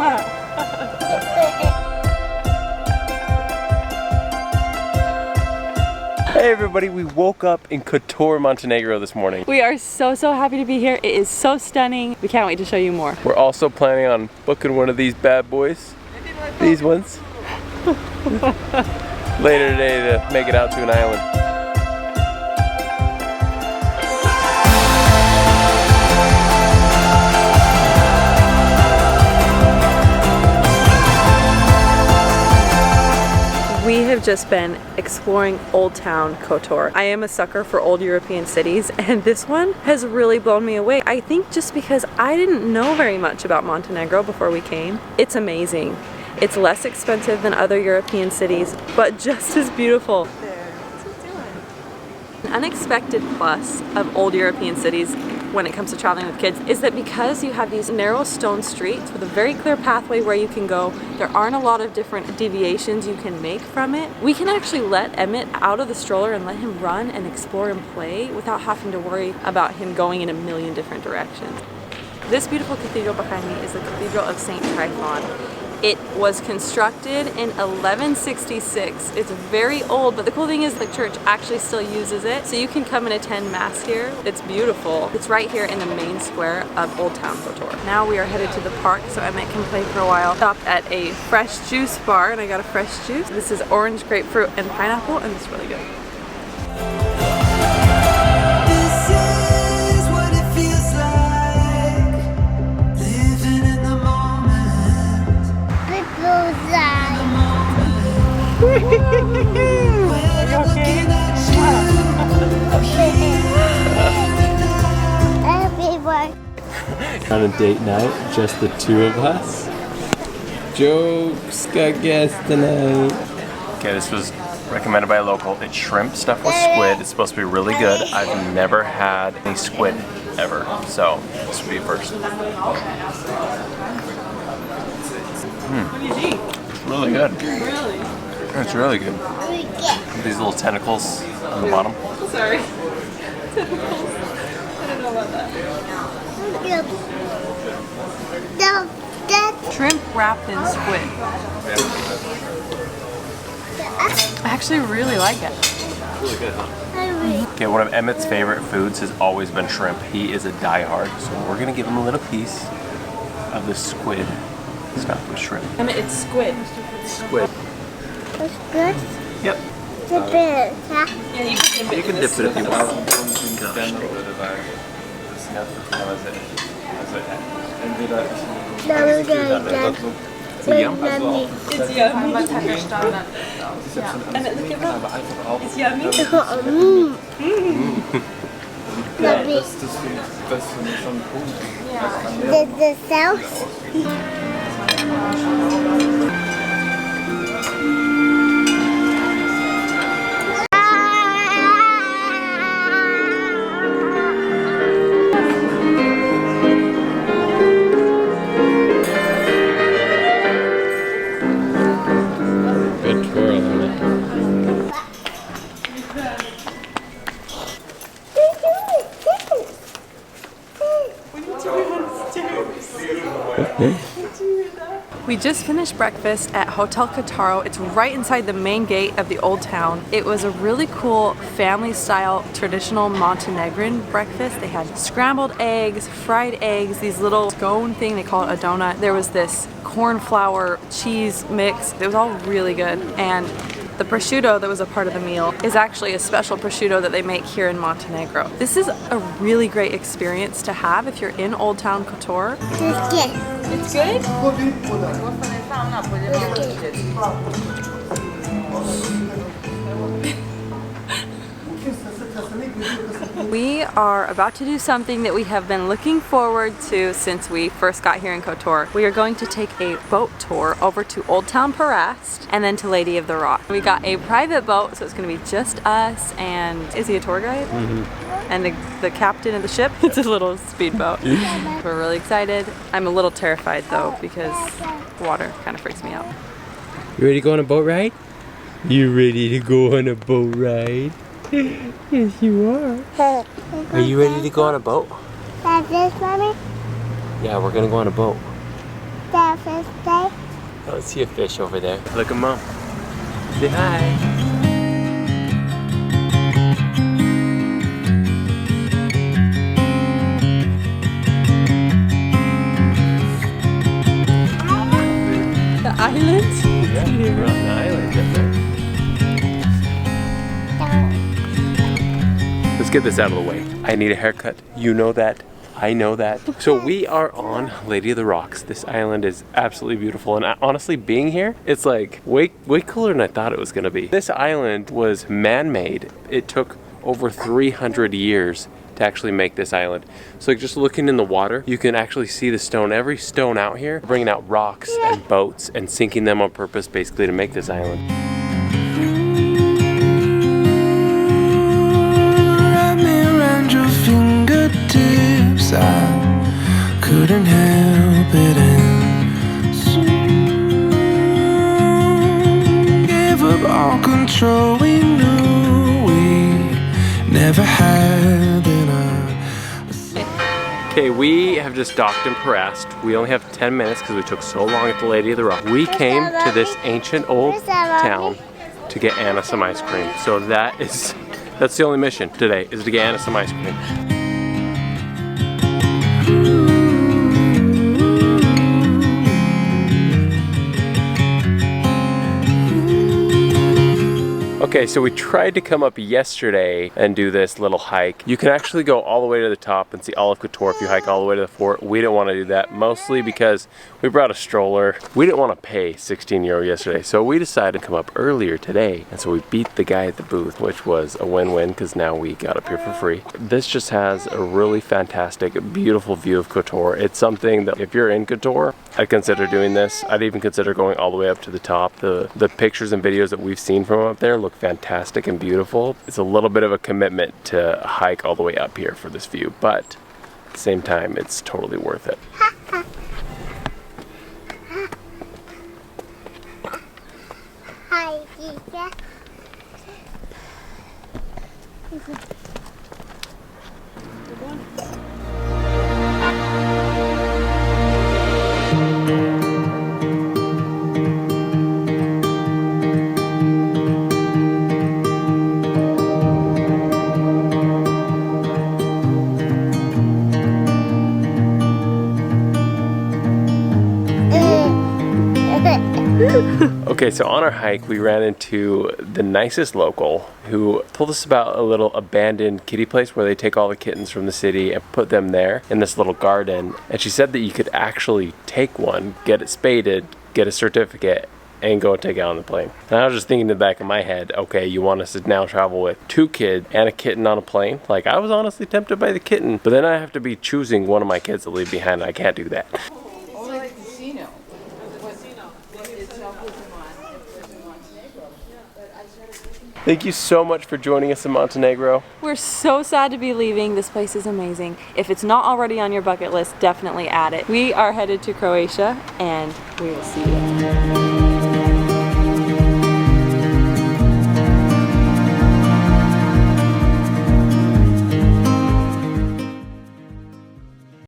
Hey everybody, we woke up in Kotor, Montenegro this morning. We are so happy to be here. It is so stunning. We can't wait to show you more. We're also planning on booking one of these bad boys. These ones. Later today to make it out to an island. We have just been exploring Old Town Kotor. I am a sucker for old European cities, and this one has really blown me away. I think just because I didn't know very much about Montenegro before we came. It's amazing. It's less expensive than other European cities, but just as beautiful. An unexpected plus of old European cities when it comes to traveling with kids is that because you have these narrow stone streets with a very clear pathway where you can go, there aren't a lot of different deviations you can make from it. We can actually let Emmett out of the stroller and let him run and explore and play without having to worry about him going in a million different directions. This beautiful cathedral behind me is the Cathedral of St. Tryphon. It was constructed in 1166. It's very old, but the cool thing is the church actually still uses it. So you can come and attend Mass here. It's beautiful. It's right here in the main square of Old Town Kotor. Now we are headed to the park so Emmett can play for a while. Stopped at a fresh juice bar and I got a fresh juice. This is orange, grapefruit, and pineapple, and it's really good. On a date night, just the two of us. Jokes, got guests tonight. Okay, this was recommended by a local. It's shrimp stuffed with squid. It's supposed to be really good. I've never had any squid ever, so this will be a first. It's really good. Really? It's really good. These little tentacles on the bottom. Sorry. Tentacles. I don't know about that. Shrimp wrapped in squid. I actually really like it. Really good, huh? Okay, one of Emmett's favorite foods has always been shrimp. He is a diehard, so we're gonna give him a little piece of the squid stuffed with shrimp. Emmett, it's squid. Squid. It's good? Yep. Dip it, huh? Yeah, you can dip it. You can dip it if you want. It's yummy. It's yummy. Emmett, look at that. It's yummy. Yummy. The sauce. We just finished breakfast at Hotel Kotor. It's right inside the main gate of the old town. It was a really cool family-style traditional Montenegrin breakfast. They had scrambled eggs, fried eggs, these little scone thing, they call it a donut. There was this corn flour cheese mix. It was all really good. And the prosciutto that was a part of the meal is actually a special prosciutto that they make here in Montenegro. This is a really great experience to have if you're in Old Town Kotor. It's good. It's good? We are about to do something that we have been looking forward to since we first got here in Kotor. We are going to take a boat tour over to Old Town Perast and then to Lady of the Rock. We got a private boat, so it's going to be just us and, is he a tour guide? And the captain of the ship. It's a little speedboat. We're really excited. I'm a little terrified though because water kind of freaks me out. You ready to go on a boat ride? You ready to go on a boat ride? Yes, you are. Are you ready to go on a boat? That's this, Mommy? Yeah, we're gonna go on a boat. That's Says they. Oh, I see a fish over there. Look at Mom. Say hi. Island? Yeah, we're on the island up there. Let's get this out of the way. I need a haircut. You know that. I know that. So we are on Lady of the Rocks. This island is absolutely beautiful, and honestly, being here, it's like way cooler than I thought it was gonna be. This island was man-made. It took over 300 years to actually make this island. So like just looking in the water, you can actually see the stone. Every stone out here, bringing out rocks and boats and sinking them on purpose basically to make this island. Wrap me around your fingertips, I couldn't help it and soon gave up all control. We knew we never had. Okay, we have just docked in Perast. We only have 10 minutes because we took so long at the Lady of the Rock. We came to this ancient old town to get Anna some ice cream. So that's the only mission today, is to get Anna some ice cream. Okay, so we tried to come up yesterday and do this little hike. You can actually go all the way to the top and see all of Kotor if you hike all the way to the fort. We didn't want to do that, mostly because we brought a stroller. We didn't want to pay 16 euro yesterday, so we decided to come up earlier today. And so we beat the guy at the booth, which was a win-win because now we got up here for free. This just has a really fantastic, beautiful view of Kotor. It's something that if you're in Kotor, I'd consider doing this. I'd even consider going all the way up to the top. The pictures and videos that we've seen from up there look fantastic and beautiful. It's a little bit of a commitment to hike all the way up here for this view, but at the same time, it's totally worth it. Hi, teacher. Okay, so on our hike, we ran into the nicest local who told us about a little abandoned kitty place where they take all the kittens from the city and put them there in this little garden. And she said that you could actually take one, get it spaded, get a certificate, and go and take it on the plane. And I was just thinking in the back of my head, okay, you want us to now travel with 2 kids and a kitten on a plane? Like, I was honestly tempted by the kitten, but then I have to be choosing one of my kids to leave behind, and I can't do that. Thank you so much for joining us in Montenegro. We're so sad to be leaving. This place is amazing. If it's not already on your bucket list, definitely add it. We are headed to Croatia, and we will see you.